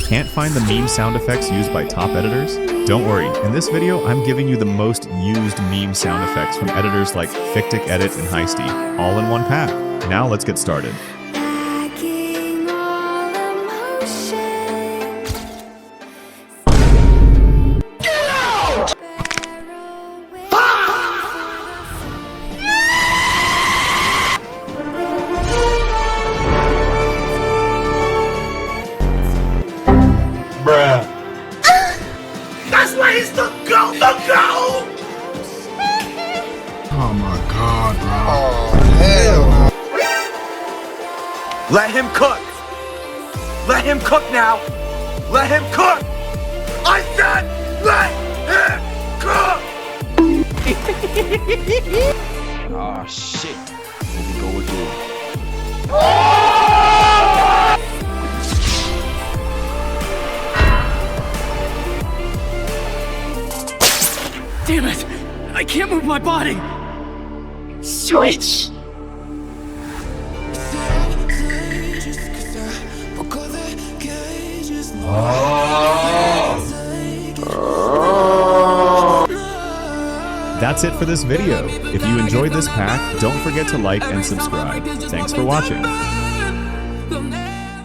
Can't find the meme sound effects used by top editors? Don't worry, in this video I'm giving you the most used meme sound effects from editors like Fictic Edit and Heisty, all in one pack. Now let's get started. Bruh. That's why he's the GOAT! The GOAT! Oh my god, bro. Oh, hell. Let him cook! Let him cook now! Let him cook! I said let him cook! Oh shit. Here we go again. Damn it! I can't move my body! Switch! That's it for this video. If you enjoyed this pack, don't forget to like and subscribe. Thanks for watching.